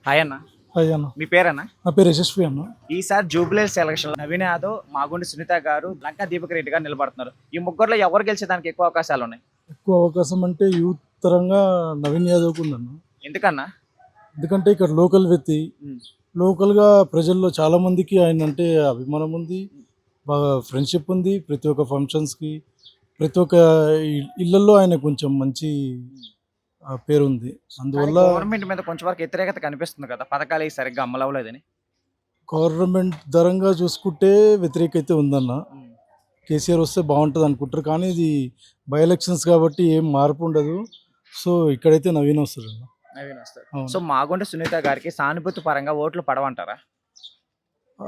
Hi అన్న. Hi అన్న. మీ పేరన్నా? నా పేరు యశస్వి అన్న. ఈసారి జూబ్లీహిల్స్ ఎలక్షన్ నవీన్ యాదవ్, మాగుంటి సునీత గారు, లంకా దీపక్ రెడ్డి గారు నిలబడుతున్నారు. ఈ ముగ్గురులో ఎవరు గెలిచేదానికి ఎక్కువ అవకాశాలు ఉన్నాయి? ఎక్కువ అవకాశం అంటే యూత్ పరంగా నవీన్ యాదవ్కు ఉందన్న. ఎందుకన్నా? ఎందుకంటే ఇక్కడ లోకల్ వ్యక్తి, లోకల్గా ప్రజల్లో చాలా మందికి ఆయన అంటే అభిమానం ఉంది, బాగా ఫ్రెండ్షిప్ ఉంది. ప్రతి ఒక్క ఫంక్షన్స్కి, ప్రతి ఒక్క ఇళ్లలో ఆయన కొంచెం మంచి పేరు ఉంది. అందువల్ల గవర్నమెంట్ మీద కొంచెం వరకు వ్యతిరేకత కనిపిస్తుంది కదా, పథకాలు సరిగ్గా అమలు అవ్వలేదని. గవర్నమెంట్ పరంగా చూసుకుంటే వ్యతిరేకత ఉందన్న. కేసీఆర్ వస్తే బాగుంటుంది అనుకుంటారు, కానీ ఇది బై ఎలక్షన్స్ కాబట్టి ఏం మార్పు ఉండదు. సో ఇక్కడైతే నవీన్ వస్తారు అన్న. నవీన్ వస్తారు. సో మాగుంటి సునీత గారికి సానుభూతి పరంగా ఓట్లు పడవంటారా?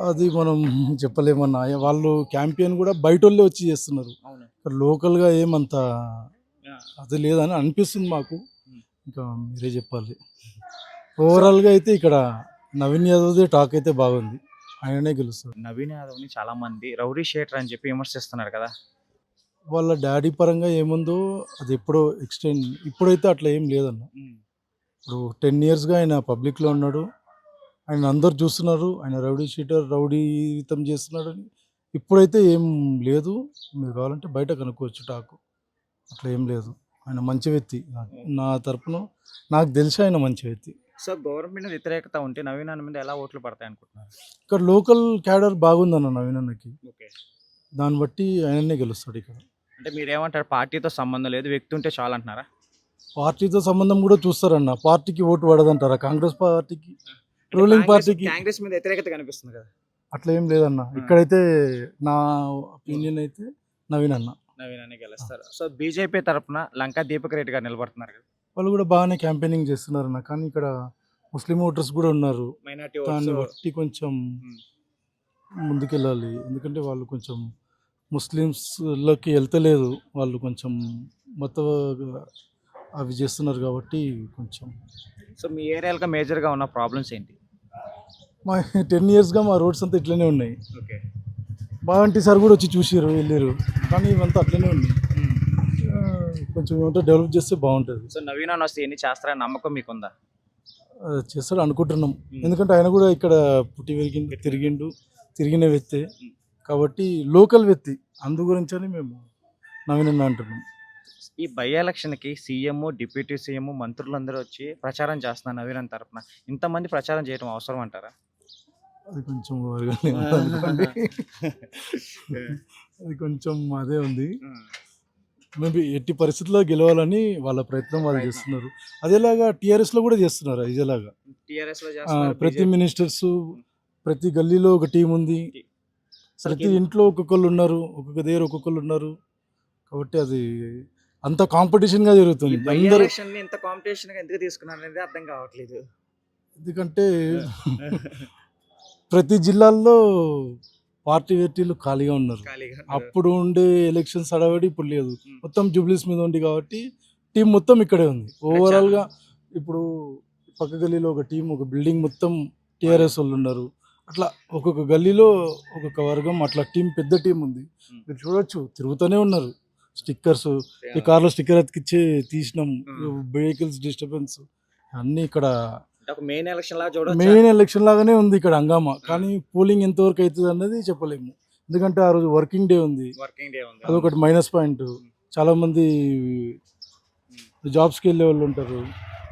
అది మనం చెప్పలేమన్నా. వాళ్ళు క్యాంపెయిన్ కూడా బయట వాళ్ళే వచ్చి చేస్తున్నారు. ఇక్కడ లోకల్గా ఏమంత అది లేదని అనిపిస్తుంది మాకు. ఇంకా మీరే చెప్పాలి. ఓవరాల్గా అయితే ఇక్కడ నవీన్ యాదవ్దే టాక్ అయితే బాగుంది, ఆయననే గెలుస్తారు. నవీన్ యాదవ్ని చాలా మంది రౌడీ షీటర్ అని చెప్పి విమర్శిస్తున్నారు కదా. వాళ్ళ డాడీ పరంగా ఏముందో అది ఎప్పుడో ఎక్స్టెండ్, ఇప్పుడైతే అట్లా ఏం లేదన్న. ఇప్పుడు 10 yearsగా ఆయన పబ్లిక్లో ఉన్నాడు, ఆయన అందరు చూస్తున్నారు. ఆయన రౌడీ షీటర్, రౌడీతం చేస్తున్నాడని ఇప్పుడైతే ఏం లేదు. మీరు కావాలంటే బయట కనుక్కోవచ్చు టాకు. అట్లా ఏం లేదు. ఆయన మంచి వ్యక్తి. నా తరపున నాకు తెలిసి ఆయన మంచి వ్యక్తి. సో గవర్నమెంట్ వ్యతిరేకత ఉంటే నవీన్ అన్న మీద ఎలా ఓట్లు పడతాయి అనుకుంటున్నారు? ఇక్కడ లోకల్ క్యాడర్ బాగుందన్న నవీన్ అన్నకి. ఓకే. దాన్ని బట్టి ఆయననే గెలుస్తాడు ఇక్కడ. అంటే మీరేమంటారు, పార్టీతో సంబంధం లేదు, వ్యక్తి ఉంటే చాలు అంటున్నారా? పార్టీతో సంబంధం కూడా చూస్తారన్న. పార్టీకి ఓటు పడదంటారా? కాంగ్రెస్ పార్టీకి, రూలింగ్ పార్టీకి కాంగ్రెస్ మీద వ్యతిరేకత కనిపిస్తుంది కదా. అట్లా ఏం లేదన్న. ఇక్కడైతే నా ఒపీనియన్ అయితే నవీన్ అన్న. నవీన్ అనే గెలుస్తారు. సో బీజేపీ తరఫున లంకా దీపక్ రెడ్డి గారు నిలబడుతున్నారు కదా. వాళ్ళు కూడా బాగానే క్యాంపెయినింగ్ చేస్తున్నారన్న. కానీ ఇక్కడ ముస్లిం ఓటర్స్ కూడా ఉన్నారు. మైనారిటీ దాన్ని బట్టి కొంచెం ముందుకెళ్ళాలి. ఎందుకంటే వాళ్ళు కొంచెం ముస్లిమ్స్లోకి వెళ్తలేదు. వాళ్ళు కొంచెం మొత్తం అవి చేస్తున్నారు కాబట్టి కొంచెం. సో మీ ఏరియాలో మేజర్గా ఉన్న ప్రాబ్లమ్స్ ఏంటి? మా 10 yearsగా మా రోడ్స్ అంతా ఇట్లనే ఉన్నాయి. ఓకే. బాగంటి సార్ కూడా వచ్చి చూసారు, వెళ్ళారు, కానీ ఇవంతా అట్లనే ఉన్నాయి. కొంచెం ఏమంటే డెవలప్ చేస్తే బాగుంటుంది. సో నవీన్ అన్న వస్తే ఎన్ని చేస్తారని నమ్మకం మీకుందా? చేస్తాడు అనుకుంటున్నాం. ఎందుకంటే ఆయన కూడా ఇక్కడ పుట్టి తిరిగిన వ్యక్తే కాబట్టి లోకల్ వ్యక్తి. అందు గురించని మేము నవీన్ అన్న అంటున్నాం. ఈ బై ఎలక్షన్కి సీఎం, డిప్యూటీ సీఎం, మంత్రులందరూ వచ్చి ప్రచారం చేస్తున్నారు నవీన్ అన్న తరఫున. ఇంతమంది ప్రచారం చేయడం అవసరం అంటారా? అది కొంచెం అది కొంచెం అదే ఉంది. మేబీ ఎట్టి పరిస్థితుల్లో గెలవాలని వాళ్ళ ప్రయత్నం వాళ్ళు చేస్తున్నారు. అదేలాగా టీఆర్ఎస్లో కూడా చేస్తున్నారు. ఇదేలాగా ప్రతి మినిస్టర్స్, ప్రతి గల్లీలో ఒక టీం ఉంది, ప్రతి ఇంట్లో ఒక్కొక్కళ్ళు ఉన్నారు, ఒక్కొక్క దగ్గర ఒక్కొక్కళ్ళు ఉన్నారు. కాబట్టి అది అంత కాంపిటీషన్గా జరుగుతుంది. అందరూ ఇంత కాంపిటీషన్గా ఎందుకు తీసుకున్నారు అనేది అర్థం కావట్లేదు. ఎందుకంటే ప్రతి జిల్లాల్లో పార్టీలు ఖాళీగా ఉన్నారు. అప్పుడు ఉండే ఎలక్షన్స్ అడవడి ఇప్పుడు లేదు. మొత్తం జూబ్లీస్ మీద ఉంది కాబట్టి టీం మొత్తం ఇక్కడే ఉంది. ఓవరాల్గా ఇప్పుడు పక్క గల్లీలో ఒక టీం, ఒక బిల్డింగ్ మొత్తం టీఆర్ఎస్ వాళ్ళు ఉన్నారు. అట్లా ఒక్కొక్క గల్లీలో ఒక్కొక్క వర్గం, అట్లా టీం, పెద్ద టీం ఉంది. మీరు చూడొచ్చు, తిరుగుతూనే ఉన్నారు. స్టిక్కర్స్, ఈ కార్లో స్టిక్కర్ అతికిచ్చి తీసినాం. వెహికల్స్ డిస్టర్బెన్స్ అన్నీ ఇక్కడ మెయిన్ ఎలక్షన్ లాగానే ఉంది ఇక్కడ హంగామా. కానీ పోలింగ్ ఎంతవరకు అవుతుంది అన్నది చెప్పలేము. ఎందుకంటే ఆ రోజు వర్కింగ్ డే ఉంది. అదొకటి మైనస్ పాయింట్. చాలా మంది జాబ్స్కి వెళ్ళే వాళ్ళు ఉంటారు.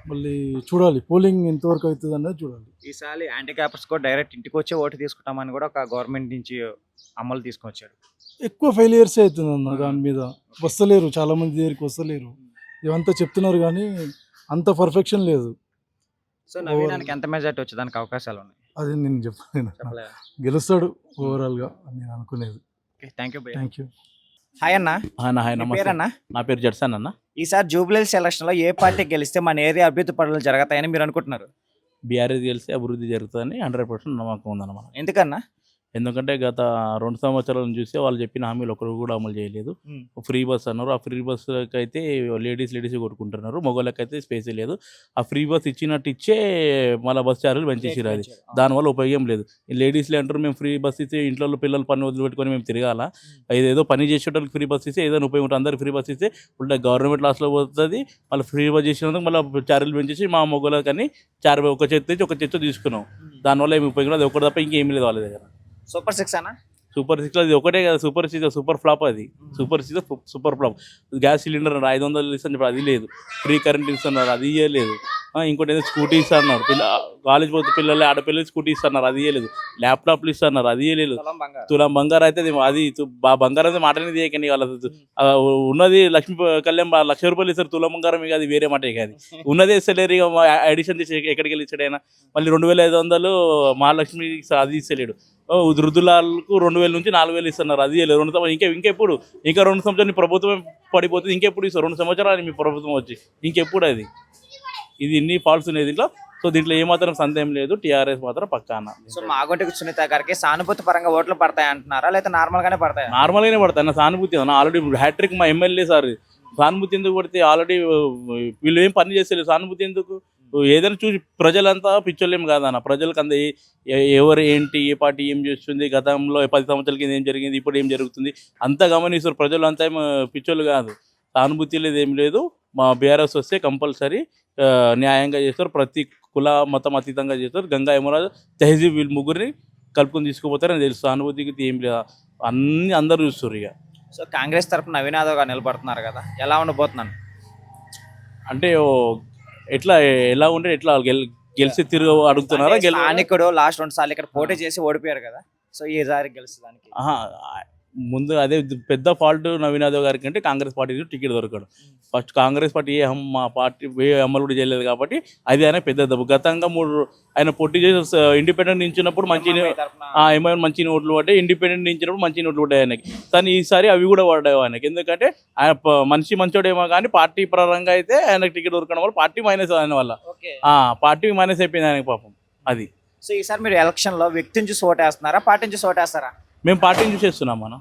మళ్ళీ చూడాలి పోలింగ్ ఎంతవరకు అవుతుంది అన్నది చూడాలి. ఈసారి హ్యాండిక్యాప్స్ కూడా డైరెక్ట్ ఇంటికి వచ్చి ఓటు తీసుకుంటామని కూడా ఒక గవర్నమెంట్ నుంచి అమలు తీసుకొచ్చారు. ఎక్కువ ఫెయిలియర్స్ అవుతుంది అన్న. దాని మీద వస్తలేరు, చాలా మంది దగ్గరికి వస్తలేరు. ఇవంతా చెప్తున్నారు కానీ అంత పర్ఫెక్షన్ లేదు. సో నవీనానికి ఎంత మెజార్టీ వచ్చేదానికి అవకాశాలు ఉన్నాయి? అది నేను చెప్పలేను. గెలుస్తాడు ఓవరాల్గా నేను అనుకునేది. Thank you. హాయ్ అన్న. పేరన్నా? నా పేరు జడ్సన్ అన్న. ఈసారి జూబ్లీహిల్స్ ఎలక్షన్లో ఏ పార్టీ గెలిస్తే మన ఏరియా అభివృద్ధి పనులు జరుగుతాయని మీరు అనుకుంటున్నారు? బీఆర్ఎస్ గెలిస్తే అభివృద్ధి జరుగుతుందని 100% నమ్మకం ఉందన్నమాట. ఎందుకన్నా? ఎందుకంటే గత 2 సంవత్సరాలను చూస్తే వాళ్ళు చెప్పిన హామీలు ఒకరు కూడా అమలు చేయలేదు. ఫ్రీ బస్ అన్నారు. ఆ ఫ్రీ బస్సుకి అయితే లేడీస్ కొట్టుకుంటున్నారు. మగవాళ్ళకైతే స్పేస్ లేదు. ఆ ఫ్రీ బస్ ఇచ్చినట్టు ఇచ్చే మళ్ళీ బస్ ఛార్జీలు పెంచేసారు. అది దానివల్ల ఉపయోగం లేదు. లేడీస్లే అంటారు మేము ఫ్రీ బస్ ఇస్తే ఇంట్లో పిల్లలు పని వదిలిపెట్టుకొని మేము తిరగాల, ఏదో పని చేసేటోళ్ళకి ఫ్రీ బస్ ఇస్తే ఏదైనా ఉపయోగం ఉంటుంది. అందరికి ఫ్రీ బస్ ఇస్తే ఉల్టా గవర్నమెంట్ లాస్లో పోతుంది. మళ్ళీ ఫ్రీ బస్ చేసినందుకు మళ్ళీ ఛార్జీలు పెంచేసి మా మగవాళ్ళకి కానీ ఒక చేతి నుంచి ఒక చేతి తీసుకున్నాం. దానివల్ల ఏమి ఉపయోగం లేదు. ఒకటి తప్ప ఇంకేమీ లేదు వాళ్ళ దగ్గర. సూపర్ 6 అన్న. సూపర్ 6 అది ఒకటే కదా. Super 6 super flop. అది super 6 super flop. Gas cylinder 500 ఇస్తున్నారు, అది లేదు. ఫ్రీ కరెంట్ ఇస్తున్నారు, అది ఇవ్వలేదు. ఇంకోటి ఏదో స్కూటీ ఇస్తున్నారు. కాలేజ్ పోతే పిల్లలు ఆడపిల్లలు స్కూటీ ఇస్తున్నారు, అది ఇవ్వలేదు. ల్యాప్టాప్లు ఇస్తున్నారు, అది ఇవ్వలేదు. తులం బంగారం అయితే అది బంగారం అయితే మాటనే తీయకండి. వాళ్ళ ఉన్నది లక్ష్మీ కళ్యాణ్ ₹1,00,000 ఇస్తారు తులం బంగారం. ఇక అది వేరే మాట. ఇక అది ఉన్నదే ఇస్తలేరు. ఇక అడిషన్ చేసి ఎక్కడికి వెళ్ళి ఇచ్చాడైనా. మళ్ళీ 2,500 మహాలక్ష్మి అది ఇస్తలేడు. వృద్ధులకు 2,000 నుంచి 4,000 ఇస్తున్నారు, అది ఇవ్వలేదు. ఇంకెప్పుడు ఇంకా 2 సంవత్సరాలు ప్రభుత్వం పడిపోతుంది. ఇంకెప్పుడు ఇస్తారు? 2 సంవత్సరాలు మీ ప్రభుత్వం వచ్చి ఇంకెప్పుడు? అది ఇది ఇన్ని ఫాల్స్ ఉన్నాయి దీంట్లో. సో దీంట్లో ఏమాత్రం సందేహం లేదు. టీఆర్ఎస్ మాత్రం పక్కా అన్న. సో మాగుంటి సునీత గారికి సానుభూతి పరంగా ఓట్లు పడతాయి అంటున్నారా, లేదా నార్మల్ గానే పడతాయి? నార్మల్గానే పడతాయి అన్న. సానుభూతి అన్న. ఆల్రెడీ హ్యాట్రిక్ మా ఎమ్మెల్యే సార్. సానుభూతి ఎందుకు పడితే? ఆల్రెడీ వీళ్ళు ఏం పని చేస్తలేదు. సానుభూతి ఎందుకు? ఏదైనా చూసి ప్రజలంతా పిచ్చోళ్ళేం కాదన్న. ప్రజలకు అంత ఎవరు ఏంటి, ఏ పార్టీ ఏం చేస్తుంది, గతంలో 10 సంవత్సరాల కింద ఏం జరిగింది, ఇప్పుడు ఏం జరుగుతుంది అంతా గమనిస్తారు. ప్రజలు అంతా ఏం పిచ్చోళ్ళు కాదు. సానుభూతి లేదు, ఏం లేదు. మా బీఆర్ఎస్ వస్తే కంపల్సరీ న్యాయంగా చేస్తారు. ప్రతి కుల మతం అతీతంగా చేస్తారు. గంగా యమురాజు తెహజీబ్ వీళ్ళు ముగ్గురిని కలుపుకొని తీసుకుపోతారని తెలుసు. సానుభూతికి ఏం లేదు. అందరూ చూస్తారు. ఇక సో కాంగ్రెస్ తరఫున నవీన్ యాదవ్ గారు నిలబడుతున్నారు కదా, ఎలా ఉండబోతున్నాను అంటే ఎలా ఉంటే ఎట్లా గెలిచి తిరుగు అడుగుతున్నారా? స్థానికుడు లాస్ట్ 2 సార్లు ఇక్కడ పోటీ చేసి ఓడిపోయారు కదా, సో ఈసారి గెలుస్తానికి ముందు అదే పెద్ద ఫాల్ట్ నవీన్ యాదవ్ గారికి అంటే కాంగ్రెస్ పార్టీ టికెట్ దొరకడం. ఫస్ట్ కాంగ్రెస్ పార్టీ మా పార్టీ అమలు కూడా చేయలేదు కాబట్టి అది ఆయన పెద్ద దెబ్బ. గతంగా 3 ఆయన పోటీ చేసి ఇండిపెండెంట్ నించినప్పుడు మంచి ఓట్లు పడ్డాయి. ఇండిపెండెంట్ నించినప్పుడు మంచి ఓట్లు పడ్డాయి ఆయనకి. కానీ ఈసారి అవి కూడా పడ్డాయి ఆయనకి. ఎందుకంటే ఆయన మంచోడేమో కానీ పార్టీ పరంగా అయితే ఆయనకు టికెట్ దొరకడం వల్ల పార్టీ మైనస్ ఆయన వల్ల పార్టీ మైనస్ అయిపోయింది ఆయనకి పాపం. అది సో ఈసారి మీరు ఎలక్షన్లో వ్యక్తిని చూసి ఓటేస్తున్నారా, పార్టీని చూసి ఓటేస్తారా? మేము పార్టీని చూసేస్తున్నాం మనం,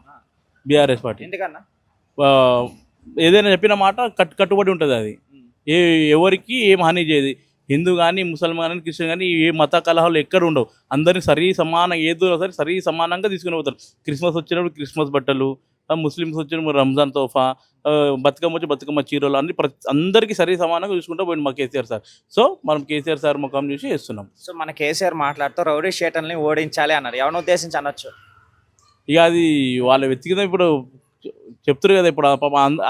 బీఆర్ఎస్ పార్టీ. ఎందుకన్నా? ఏదైనా చెప్పిన మాట కట్టుబడి ఉంటుంది. అది ఎవరికి ఏం హాని చేయదు. హిందూ కానీ ముసల్మాన్ కానీ క్రిస్టియన్ కానీ ఏ మత కలహాలు ఎక్కడ ఉండవు. అందరినీ సమానంగా ఏదో సరే సమానంగా తీసుకుని పోతారు. క్రిస్మస్ వచ్చినప్పుడు క్రిస్మస్ బట్టలు, ముస్లిమ్స్ వచ్చినప్పుడు రంజాన్ తోఫా, బతుకమ్మ వచ్చి బతుకమ్మ చీరలు అన్ని అందరికీ సమానంగా చూసుకుంటూ పోయింది మా కేసీఆర్ సార్. సో మనం కేసీఆర్ సార్ ముఖం చూసి చేస్తున్నాం. సో మన కేసీఆర్ మాట్లాడుతూ రౌడీ షీటర్ని ఓడించాలి అన్నారు. ఎవరిని ఉద్దేశించి అనొచ్చు? ఇక అది వాళ్ళ వ్యక్తిగతం. ఇప్పుడు చెప్తారు కదా, ఇప్పుడు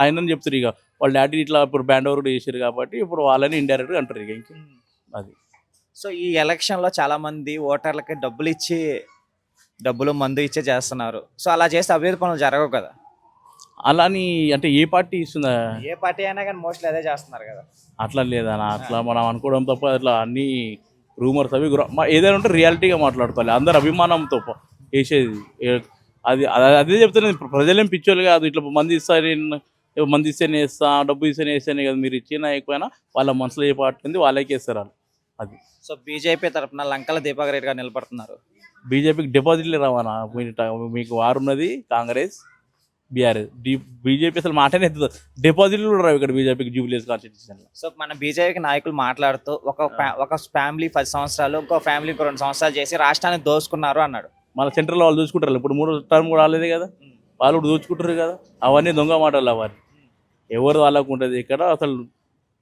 ఆయనని చెప్తారు. ఇక వాళ్ళ డాడీ ఇట్లా ఇప్పుడు బ్యాండ్ ఓవర్ చేశారు కాబట్టి ఇప్పుడు వాళ్ళని ఇండైరెక్ట్గా అంటారు. ఇక ఇంకా అది. సో ఈ ఎలక్షన్లో చాలామంది ఓటర్లకి డబ్బులు మందు ఇచ్చే చేస్తున్నారు. సో అలా చేస్తే అభివృద్ధి పనులు జరగవు కదా. అలాని అంటే ఏ పార్టీ ఇస్తుందా? ఏ పార్టీ అయినా కానీ మోస్ట్లీ అదే చేస్తున్నారు కదా. అట్లా లేదన్నా, అట్లా మనం అనుకోవడం తప్ప అట్లా అన్ని రూమర్స్ అవి ఏదైనా ఉంటే రియాలిటీగా మాట్లాడుకోవాలి. అందరు అభిమానంతో వేసేది అది అదే చెప్తున్నాను. ప్రజలేం పిచ్చోళ్ళు కాదు. ఇట్లా మంది ఇస్తేనే వేస్తా, డబ్బు ఇస్తేనే వేస్తేనే కదా. మీరు ఇచ్చినా ఎక్కువైనా వాళ్ళ మనసులో ఏ పార్టీ ఉంది వాళ్ళకే ఇస్తారు. అది. సో బీజేపీ తరఫున లంకల దీపక్ రెడ్డి గారు నిలబడుతున్నారు. బీజేపీకి డిపాజిట్లు రావాలా? మీకు వారున్నది కాంగ్రెస్, బీఆర్ఎస్. బీజేపీ అసలు మాటనే ఎత్తుతుంది. డిపాజిట్లు కూడా రావు ఇక్కడ బీజేపీకి జూబ్లీస్ కాన్స్టిట్యూషన్లో. సో మన బీజేపీకి నాయకులు మాట్లాడుతూ ఒక ఫ్యామిలీ 10 సంవత్సరాలు, ఇంకో ఫ్యామిలీ 2 సంవత్సరాలు చేసి రాష్ట్రాన్ని దోసుకున్నారు అన్నాడు. మన సెంట్రల్ వాళ్ళు దోచుకుంటారు. ఇప్పుడు 3వ టర్మ్ కూడా రాలేదే కదా, వాళ్ళు కూడా దోచుకుంటారు కదా. అవన్నీ దొంగ మాటలు. అవన్నీ ఎవరు వాళ్ళకు ఉంటుంది ఇక్కడ. అసలు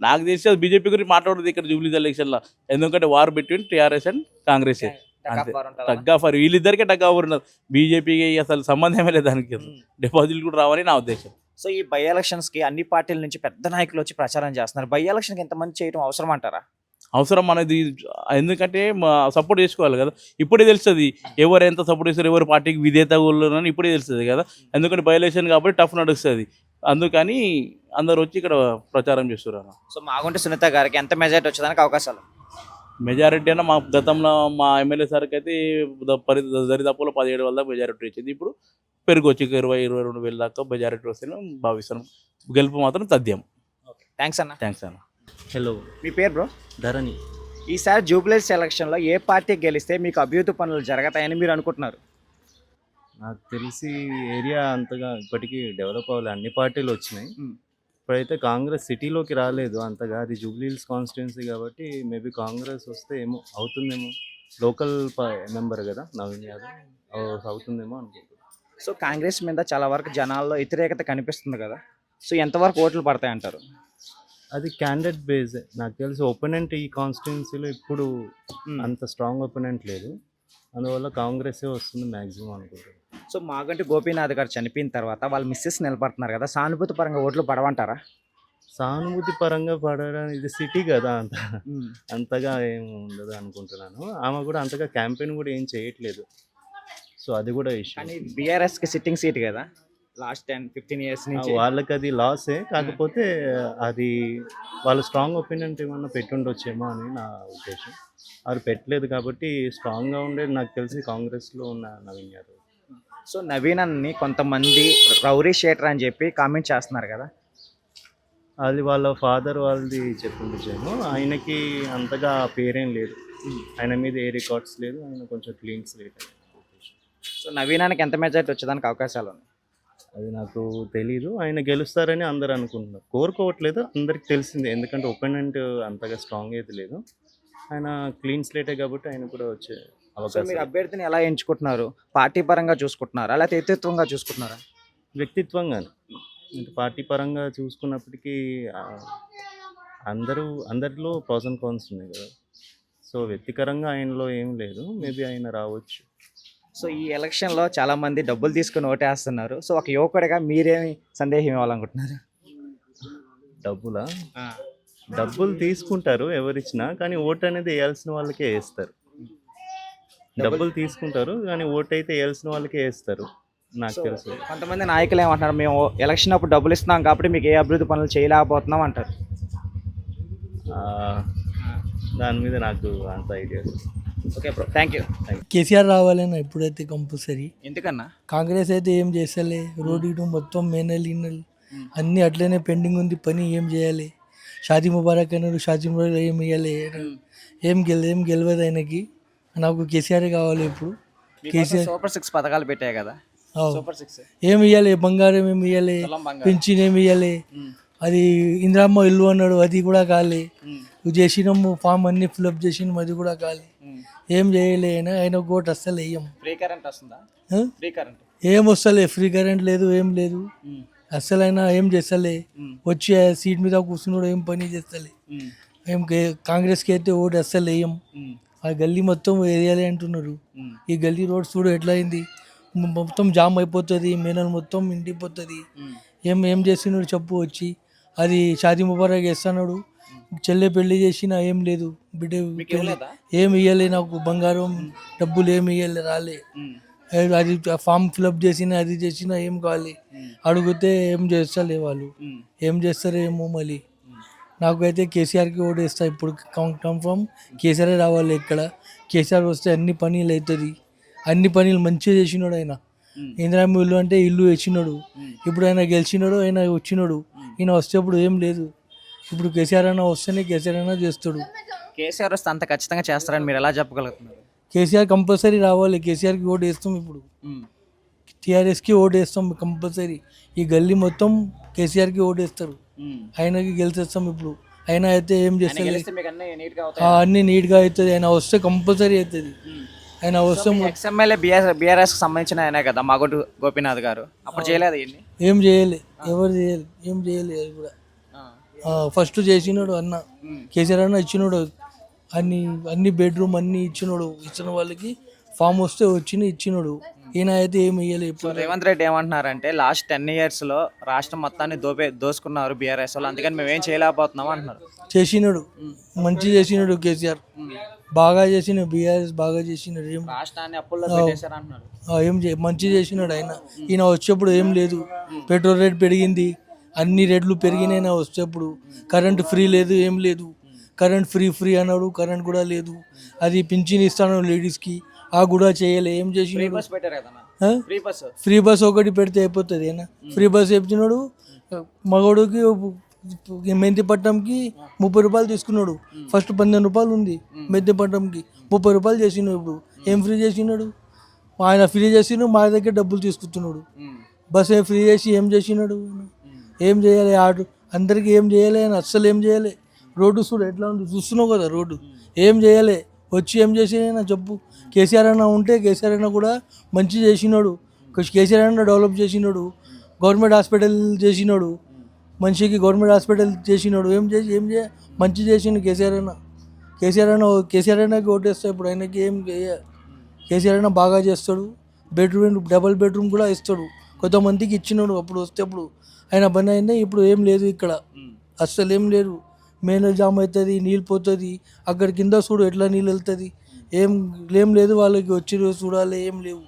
నాకు తెలిసి అది బీజేపీ గురించి మాట్లాడదు ఇక్కడ జూబ్లీస్ ఎలక్షన్లో. ఎందుకంటే war between TRS and Congress. అంతే, టగ్ ఆఫ్ వార్. వీళ్ళిద్దరికే టగ్ ఆఫ్ వార్ ఉన్నది. బీజేపీకి అసలు సంబంధమే లేదు దానికి. డిపాజిట్లు కూడా రావని నా ఉద్దేశం. సో ఈ బై ఎలక్షన్స్కి అన్ని పార్టీల నుంచి పెద్ద నాయకులు వచ్చి ప్రచారం చేస్తున్నారు. బై ఎలక్షన్కి ఎంతమంది చేయడం అవసరం అంటారా? అవసరం అనేది. ఎందుకంటే సపోర్ట్ చేసుకోవాలి కదా. ఇప్పుడే తెలుస్తుంది ఎవరు ఎంత సపోర్ట్ చేస్తారు, ఎవరు పార్టీకి విధేయత అని ఇప్పుడే తెలుస్తుంది కదా. ఎందుకంటే బై ఎలక్షన్ కాబట్టి టఫ్ నడుస్తుంది. అందుకని అందరు వచ్చి ఇక్కడ ప్రచారం చేస్తున్నారు. సో మాగుంటి సునీత గారికి ఎంత మెజారిటీ వచ్చేదానికి అవకాశాలు? మెజారిటీ అయినా మా గతంలో మా ఎమ్మెల్యే సార్కి అయితే దరిదాపులో 17,000 దాకా మెజారిటీ వచ్చింది. ఇప్పుడు పెరుగొచ్చి 20-22 దాకా మెజారిటీ వస్తే భావిస్తున్నాం. గెలుపు మాత్రం తథ్యం. ఓకే, థ్యాంక్స్ అన్న. హలో, మీ పేరు బ్రో? ధరణి. ఈసారి జూబ్లీస్ ఎలక్షన్లో ఏ పార్టీ గెలిస్తే మీకు అభివృద్ధి పనులు జరుగుతాయని మీరు అనుకుంటున్నారు? నాకు తెలిసి ఏరియా అంతగా ఇప్పటికీ డెవలప్ అవ్వాలి, అన్ని పార్టీలు వచ్చినాయి. మ్మ్. ఇప్పుడైతే కాంగ్రెస్ సిటీలోకి రాలేదు అంతగా, అది జూబ్లీహిల్స్ కాన్స్టిట్యున్సీ కాబట్టి మేబీ కాంగ్రెస్ వస్తే ఏమో అవుతుందేమో, లోకల్ మెంబర్ కదా నవీన్ యాదవ్, అవుతుందేమో అనుకుంటున్నాను. సో కాంగ్రెస్ మీద చాలా వరకు జనాల్లో వ్యతిరేకత కనిపిస్తుంది కదా, సో ఎంతవరకు ఓట్లు పడతాయి అంటారు? అది క్యాండిడేట్ బేస్. నాకు తెలిసి ఒపోనెంట్ ఈ కాన్స్టిట్యున్సీలో ఇప్పుడు అంత స్ట్రాంగ్ ఒపోనెంట్ లేదు, అందువల్ల కాంగ్రెసే వస్తుంది మ్యాక్సిమం అనుకుంటున్నాను. సో మాగంటి గోపీనాథ్ గారు చనిపోయిన తర్వాత వాళ్ళ మిస్సెస్ నిలబడుతున్నారు కదా, సానుభూతి పరంగా ఓట్లు పడవంటారా? సానుభూతి పరంగా పడడానికి ఇది సిటీ కదా, అంతగా ఏం ఉండదు అనుకుంటున్నాను. ఆమె కూడా అంతగా క్యాంపెయిన్ కూడా ఏం చేయట్లేదు, సో అది కూడా ఇష్యూ. కానీ బీఆర్ఎస్కి సిట్టింగ్ సీట్ కదా లాస్ట్ 10-15 ఇయర్స్ నుంచి. వాళ్ళకి అది లాసే, కాకపోతే అది వాళ్ళ స్ట్రాంగ్ ఒపీనియన్ ఏమన్నా పెట్టుండొచ్చేమో అని నా ఉద్దేశం. అది పెట్టలేదు కాబట్టి స్ట్రాంగ్గా ఉండేది నాకు తెలిసి కాంగ్రెస్లో ఉన్న నవీన్ యాదవ్. సో నవీన్ అన్ని కొంతమంది రౌరీ షేటర్ అని చెప్పి కామెంట్ చేస్తున్నారు కదా. అది వాళ్ళ ఫాదర్ వాళ్ళది చెప్పిండొచ్చేమో, ఆయనకి అంతగా పేరేం లేదు, ఆయన మీద ఏ రికార్డ్స్ లేదు, ఆయన కొంచెం క్లీన్ స్లేట్. సో నవీనానికి ఎంత మెజారిటీ వచ్చేదానికి అవకాశాలు ఉన్నాయి? అది నాకు తెలీదు. ఆయన గెలుస్తారని అందరు అనుకుంటున్నారు, కోరుకోవట్లేదు, అందరికి తెలిసిందే, ఎందుకంటే ఒపోనెంట్ అంతగా స్ట్రాంగ్ అయితే లేదు, ఆయన క్లీన్ స్లేటే కాబట్టి ఆయన కూడా వచ్చే సో అవకాశం. మీరు అభ్యర్థిని ఎలా ఎంచుకుంటున్నారు? పార్టీ పరంగా చూసుకుంటున్నారా లేకపోతే వ్యక్తిత్వంగా చూసుకుంటున్నారా? వ్యక్తిత్వంగానే, అంటే పార్టీ పరంగా చూసుకున్నప్పటికీ అందరిలో ప్రాస్ అండ్ కాన్స్ ఉన్నాయి కదా, సో వ్యక్తికరంగా ఆయనలో ఏం లేదు, మేబీ ఆయన రావచ్చు. సో ఈ ఎలక్షన్లో చాలా మంది డబ్బులు తీసుకుని ఓటేస్తున్నారు, సో ఒక యువకుడిగా మీరేమి సందేహం ఇవ్వాలనుకుంటున్నారు? డబ్బులు తీసుకుంటారు ఎవరిచ్చినా, కానీ ఓటు అనేది వేయాల్సిన వాళ్ళకే వేస్తారు. డబ్బులు తీసుకుంటారు కానీ ఓటు అయితే వేయాల్సిన వాళ్ళకే వేస్తారు, నాకు సో తెలుసు. కొంతమంది నాయకులు ఏమంటున్నారు, మేము ఎలక్షన్ అప్పుడు డబ్బులు ఇస్తున్నాం కాబట్టి మీకు ఏ అభివృద్ధి పనులు చేయలేకపోతున్నాం అంటారు. దాని మీద నాకు అంత ఐడియా లేదు. Okay bro, thank you. KCR రావాలన్నా ఎప్పుడైతే కంపల్సరీ. ఎందుకన్నా? కాంగ్రెస్ అయితే ఏం చేస్తలే, రోడ్ ఇటు మొత్తం మేనల్ ఇన్నల్ అన్నీ అట్లనే పెండింగ్ ఉంది, పని ఏం చేయాలి? షాదీ ముబారక్ అన్నారు, షాదీ ముబారక్ ఏం ఇవ్వాలి, ఏం గెలవదు ఆయనకి. నాకు కేసీఆర్ కావాలి ఇప్పుడు. కేసీఆర్ సూపర్ 6 పథకాలు పెట్టాయి కదా, సూపర్ 6 ఏం ఇవ్వాలి? బంగారం ఏమి ఇవ్వాలి, పెన్షన్ ఏమి ఇవ్వాలి, అది ఇందిరమ్మ ఇల్లు అన్నాడు, అది కూడా కాలే. చేసినాము ఫామ్ అన్ని ఫిల్అప్ చేసినాము, అది కూడా కాలే. ఏం చేయలే, ఆయన ఓటు అస్సలు వేయం. ఫ్రీ కరెంట్ వస్తుందా? ఫ్రీ కరెంట్ ఏం వస్తలే, ఫ్రీ కరెంట్ లేదు, ఏం లేదు అస్సలు. అయినా ఏం చేస్తలే, వచ్చి సీట్ మీద కూర్చున్నాడు, ఏం పని చేస్తలే. ఏం కాంగ్రెస్కి అయితే ఓటు అస్సలు వేయం. ఆ గల్లీ మొత్తం ఏరియాలే అంటున్నారు. ఈ గల్లీ రోడ్ చూడు ఎట్లా అయింది, మొత్తం జామ్ అయిపోతుంది, మేనల్ మొత్తం ఇంటిపోతుంది. ఏం చేస్తున్నాడు చెప్పు వచ్చి. అది షాదీ ముబారక్ వేస్తున్నాడు, చెల్లె పెళ్లి చేసినా ఏం లేదు, బిడ్డ ఏం ఇవ్వలే, నాకు బంగారం డబ్బులు ఏమి ఇవ్వలే, రాలే. అది ఫామ్ ఫిల్అప్ చేసినా అది చేసినా ఏం కావాలి, అడిగితే ఏం చేస్తలే వాళ్ళు. ఏం చేస్తారేమో మళ్ళీ. నాకైతే కేసీఆర్కి ఓటు వేస్తా ఇప్పుడు, కన్ఫర్మ్ కేసీఆర్ రావాలి ఇక్కడ. కేసీఆర్ వస్తే అన్ని పనులు అవుతుంది, అన్ని పనులు మంచిగా చేసినాడు ఆయన. ఇందిరమ్మ ఇల్లు అంటే ఇల్లు ఇచ్చినాడు, ఇప్పుడు ఆయన గెలిచినాడు, ఆయన వచ్చినాడు. ఈయన వస్తే ఇప్పుడు ఏం లేదు, ఇప్పుడు కేసీఆర్ అయినా వస్తేనే కేసీఆర్ అయినా చేస్తాడు. కేసీఆర్ వస్తే అంత ఖచ్చితంగా చేస్తారని మీరు ఎలా చెప్పగలుగుతున్నారు? కేసీఆర్ కంపల్సరీ రావాలి, కేసీఆర్కి ఓటు వేస్తాం ఇప్పుడు. టీఆర్ఎస్కి ఓటు వేస్తాం కంపల్సరీ. ఈ గల్లీ మొత్తం కేసీఆర్కి ఓటు వేస్తారు, ఆయనకి గెలిచేస్తాం ఇప్పుడు. ఆయన అయితే ఏం చేస్తారు, అన్ని నీట్గా అవుతుంది. ఆయన వస్తే కంపల్సరీ అవుతుంది. ఆయన వస్తే ఎక్స్ఎమ్మెల్యే బీఆర్ఎస్ సంబంధించిన ఆయనే కదా మాగొట్టు గోపీనాథ్ గారు, అప్పుడు చేయలేదు ఇవన్నీ. ఏం చేయలే, ఎవరు చేయలే, ఏం చేయలే. అది కూడా ఫస్ట్ చేసినాడు అన్న, కేసీఆర్ అన్న ఇచ్చినాడు, అన్ని బెడ్రూమ్ అన్ని ఇచ్చినాడు. ఇచ్చిన వాళ్ళకి ఫామ్ వస్తే ఇచ్చినాడు. ఈయన అయితే ఏమి ఇవ్వలేదు. ఇప్పుడు రేవంత్ రెడ్డి ఏమంటున్నారంటే లాస్ట్ 10 yearsలో రాష్ట్రం మొత్తాన్ని దోసుకున్నారు బీఆర్ఎస్ వాళ్ళు, అందుకని మేము ఏం చేయలేకపోతున్నాం అంటున్నారు. చేసినాడు, మంచి చేసినాడు కేసీఆర్, బాగా చేసిన బీఆర్ఎస్ బాగా చేసినాడు. ఏం రాష్ట్రాన్ని అప్పుల్లో పెట్టేశారు అంటున్నారు. మంచి చేసినాడు ఆయన. ఈయన వచ్చేప్పుడు ఏం లేదు, పెట్రోల్ రేట్ పెరిగింది, అన్ని రేట్లు పెరిగినాయి. వచ్చేప్పుడు కరెంట్ ఫ్రీ లేదు, ఏం లేదు. కరెంట్ ఫ్రీ అన్నాడు, కరెంట్ కూడా లేదు. అది పింఛన్ ఇస్తాను లేడీస్కి, ఆ కూడా చేయలే. ఏం చేసినాడు, ఫ్రీ బస్ ఒకటి పెడితే అయిపోతుంది. అయినా ఫ్రీ బస్ చెప్తున్నాడు. మగోడికి మెంతిపట్నంకి 30 రూపాయలు తీసుకున్నాడు, ఫస్ట్ 15 రూపాయలు ఉంది. మెంతిపట్నంకి 30 రూపాయలు చేసినాడు. ఇప్పుడు ఏం ఫ్రీ చేసినాడు, ఆయన ఫ్రీ చేసిండు, మా దగ్గర డబ్బులు తీసుకుంటున్నాడు. బస్ ఏం ఫ్రీ చేసి ఏం చేసినాడు? ఏం చేయాలి? ఆడు అందరికీ ఏం చేయలే, ఆయన అస్సలు ఏం చేయలే. రోడ్డు చూడు ఎట్లా ఉంది, చూస్తున్నావు కదా రోడ్డు. ఏం చేయలే, వచ్చి ఏం చేసినా చెప్పు. కేసీఆర్ అన్న ఉంటే కేసీఆర్ అన్న కూడా మంచి చేసినాడు. కేసీఆర్ అన్న డెవలప్ చేసినాడు, గవర్నమెంట్ హాస్పిటల్ చేసినాడు, మనిషికి గవర్నమెంట్ హాస్పిటల్ చేసినాడు. ఏం మంచి చేసిండు కేసీఆర్ అన్న. కేసీఆర్ అన్నకి ఓటేస్తా ఇప్పుడు. ఆయనకి ఏం కేసీఆర్ అన్న బాగా చేస్తాడు. డబల్ బెడ్రూమ్ కూడా ఇస్తాడు, కొంతమందికి ఇచ్చినాడు అప్పుడు వస్తే. అప్పుడు ఆయన పని అయిందే. ఇప్పుడు ఏం లేదు ఇక్కడ, అస్సలు ఏం లేదు. మెయిన్ జామ్ అవుతుంది, నీళ్ళు పోతుంది, అక్కడ కింద చూడు ఎట్లా నీళ్ళు వెళ్తుంది. ఏం లేదు, వాళ్ళకి వచ్చి చూడాలి, ఏం లేవు.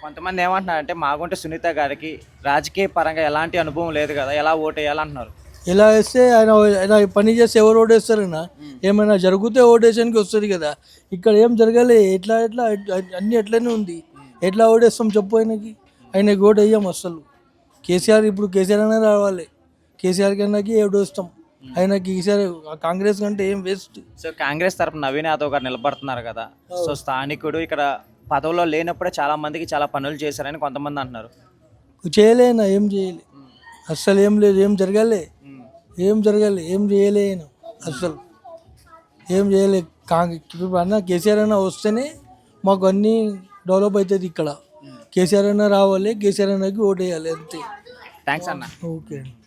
కొంతమంది ఏమంటున్నారంటే మాగుంటే సునీత గారికి రాజకీయ పరంగా ఎలాంటి అనుభవం లేదు కదా, ఎలా ఓటు వేయాలంటున్నారు. ఎలా వేస్తే ఆయన పని చేస్తే ఎవరు ఓటేస్తారైనా? ఏమైనా జరిగితే ఓటేషన్కి వస్తుంది కదా. ఇక్కడ ఏం జరగాలి, ఎట్లా అన్నీ ఎట్లనే ఉంది. ఎట్లా ఓటేస్తాం చెప్పు? ఆయనకి ఓటు వేయం అస్సలు. ఇప్పుడు కేసీఆర్ అనే రావాలి, కేసీఆర్ కన్నాకి ఓటేస్తాం. ఆయనకి ఈసారి కాంగ్రెస్ కంటే ఏం వేస్ట్. సో కాంగ్రెస్ తరఫున నవీన్ యాదవ్ గారు నిలబడుతున్నారు కదా, సో స్థానికుడు ఇక్కడ పదవిలో లేనప్పుడే చాలా మందికి చాలా పనులు చేశారని కొంతమంది అంటున్నారు. చేయలేనా? ఏం చేయలే అస్సలు, ఏం లేదు, ఏం జరగాలి, ఏం చేయలే ఆయన అస్సలు, ఏం చేయలే. ఇప్పుడు అన్న కేసీఆర్ అన్న వస్తేనే మాకు అన్నీ డెవలప్ అవుతుంది ఇక్కడ. కేసీఆర్ అన్న రావాలి, కేసీఆర్ అన్నకి ఓటు వేయాలి అంతే. థ్యాంక్స్ అన్న. ఓకే.